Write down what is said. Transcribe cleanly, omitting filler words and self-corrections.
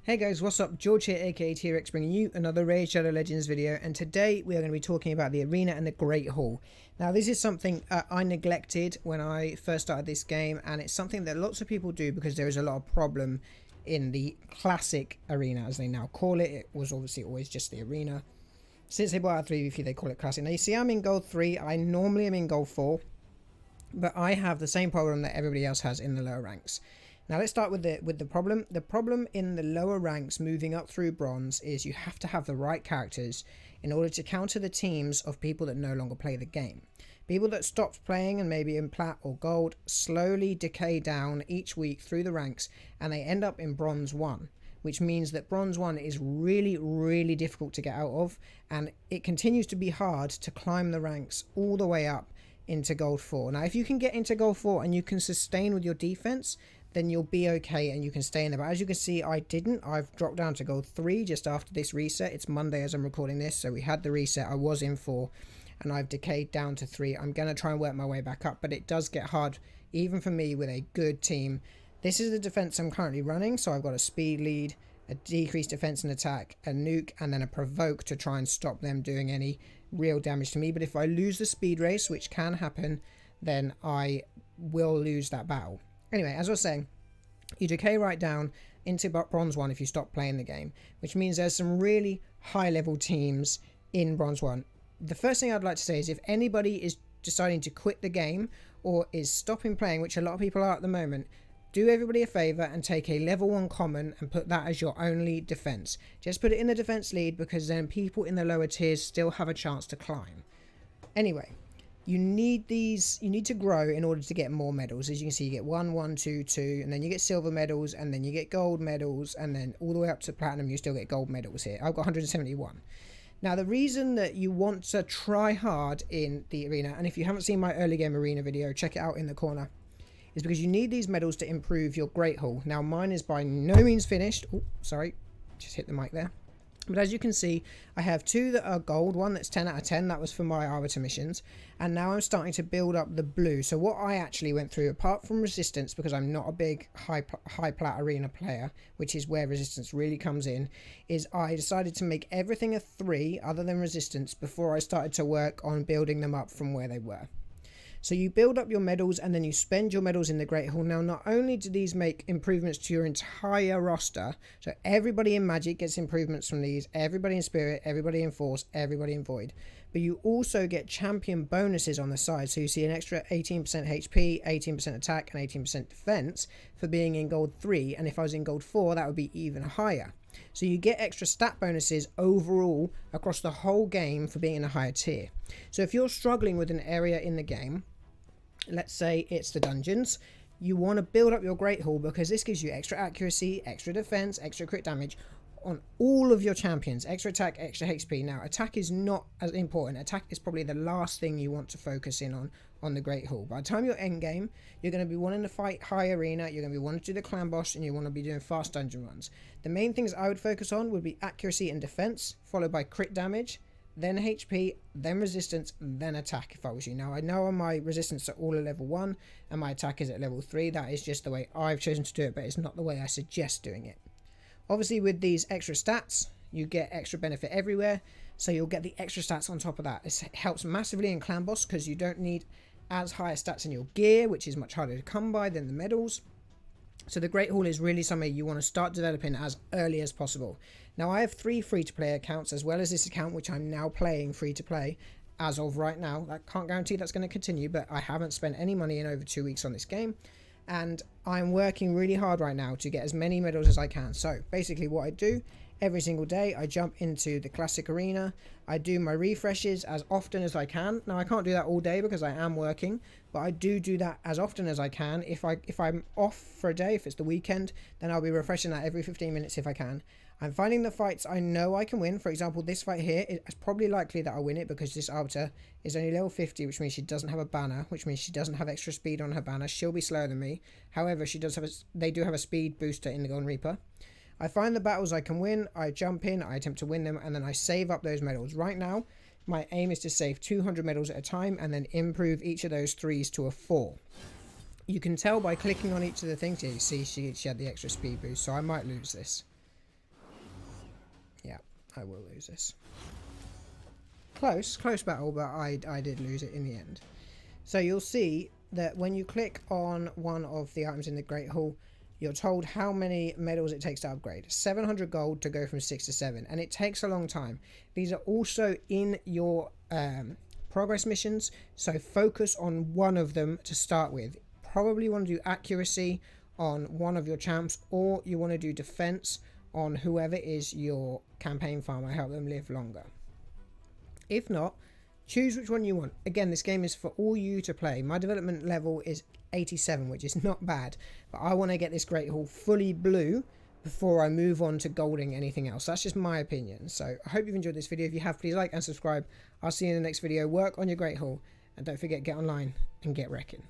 Hey guys, what's up? George here, aka T-WreckSs, bringing you another Raid Shadow Legends video, and today we are going to be talking about the arena and the Great Hall. Now this is something I neglected when I first started this game, and it's something that lots of people do because there is a lot of problem in the classic arena, as they now call it. It was obviously always just the arena. Since they bought out 3v3, they call it classic. Now you see I'm in gold 3, I normally am in gold 4, but I have the same problem that everybody else has in the lower ranks. Now let's start with the problem. The problem in the lower ranks moving up through bronze is you have to have the right characters in order to counter the teams of people that no longer play the game. People that stopped playing and maybe in plat or gold slowly decay down each week through the ranks, and they end up in bronze 1, which means that bronze 1 is really difficult to get out of, and it continues to be hard to climb the ranks all the way up into gold 4. Now if you can get into gold 4 and you can sustain with your defense, then you'll be okay and you can stay in there. But as you can see, I didn't. I've dropped down to gold 3 just after this reset. It's Monday as I'm recording this, so we had the reset. I was in 4 and I've decayed down to 3. I'm going to try and work my way back up, but it does get hard even for me with a good team. This is the defense I'm currently running, so I've got a speed lead, a decreased defense and attack, a nuke, and then a provoke to try and stop them doing any real damage to me. But if I lose the speed race, which can happen, then I will lose that battle. Anyway, as I was saying, you decay right down into bronze 1 if you stop playing the game, which means there's some really high level teams in bronze 1. The first thing I'd like to say is if anybody is deciding to quit the game or is stopping playing, which a lot of people are at the moment, do everybody a favor and take a level 1 common and put that as your only defense. Just put it in the defense lead, because then people in the lower tiers still have a chance to climb. Anyway, you need to grow in order to get more medals. As you can see, you get 1, 1, 2, 2, and then you get silver medals, and then you get gold medals, and then all the way up to platinum you still get gold medals here. I've got 171. Now the reason that you want to try hard in the arena, and if you haven't seen my early game arena video, check it out in the corner, is because you need these medals to improve your Great Hall. Now mine is by no means finished. Oh, sorry, just hit the mic there. But as you can see, I have 2 that are gold, 1 that's 10 out of 10, that was for my arbiter missions, and now I'm starting to build up the blue. So what I actually went through, apart from resistance, because I'm not a big high plat arena player, which is where resistance really comes in, is I decided to make everything a 3 other than resistance before I started to work on building them up from where they were. So you build up your medals and then you spend your medals in the Great Hall. Now, not only do these make improvements to your entire roster, so everybody in Magic gets improvements from these, everybody in Spirit, everybody in Force, everybody in Void, but you also get champion bonuses on the side. So you see an extra 18% HP, 18% attack, and 18% defense for being in gold 3. And if I was in gold 4, that would be even higher. So you get extra stat bonuses overall across the whole game for being in a higher tier. So if you're struggling with an area in the game, let's say it's the dungeons, you want to build up your Great Hall because this gives you extra accuracy, extra defense, extra crit damage on all of your champions, extra attack, extra HP. Now attack is not as important. Attack is probably the last thing you want to focus in on the Great Hall. By the time you're end game, you're going to be wanting to fight high arena, you're going to be wanting to do the clan boss, and you want to be doing fast dungeon runs. The main things I would focus on would be accuracy and defense, followed by crit damage, then HP, then resistance, then attack if I was you. Now I know on my resistance are all at level 1 and my attack is at level 3. That is just the way I've chosen to do it, but it's not the way I suggest doing it. Obviously with these extra stats, you get extra benefit everywhere, so you'll get the extra stats on top of that. This helps massively in clan boss because you don't need as high stats in your gear, which is much harder to come by than the medals. So the Great Hall is really something you want to start developing as early as possible. Now I have 3 free-to-play accounts as well as this account, which I'm now playing free-to-play as of right now. I can't guarantee that's going to continue, but I haven't spent any money in over 2 weeks on this game, and I'm working really hard right now to get as many medals as I can. So basically what I do every single day, I jump into the classic arena, I do my refreshes as often as I can. Now I can't do that all day because I am working, but I do that as often as I can. If I'm off for a day, if it's the weekend, then I'll be refreshing that every 15 minutes if I can. I'm finding the fights I know I can win. For example, this fight here, it's probably likely that I'll win it because this arbiter is only level 50, which means she doesn't have a banner, which means she doesn't have extra speed on her banner. She'll be slower than me. However, they do have a speed booster in the Golden Reaper. I find the battles I can win, I jump in, I attempt to win them, and then I save up those medals. Right now, my aim is to save 200 medals at a time and then improve each of those 3s to a 4. You can tell by clicking on each of the things. Yeah, you see she had the extra speed boost, so I might lose this. I will lose this. Close battle, but I did lose it in the end. So you'll see that when you click on one of the items in the Great Hall, you're told how many medals it takes to upgrade. 700 gold to go from 6 to 7, and it takes a long time. These are also in your progress missions, so focus on one of them to start with. Probably want to do accuracy on one of your champs, or you want to do defense on whoever is your campaign farmer, help them live longer. If not, choose which one you want. Again, this game is for all you to play. My development level is 87, which is not bad, but I want to get this Great Hall fully blue before I move on to golding anything else. That's just my opinion. So I hope you've enjoyed this video. If you have, please like and subscribe. I'll see you in the next video. Work on your Great Hall, and don't forget, get online and get wrecking.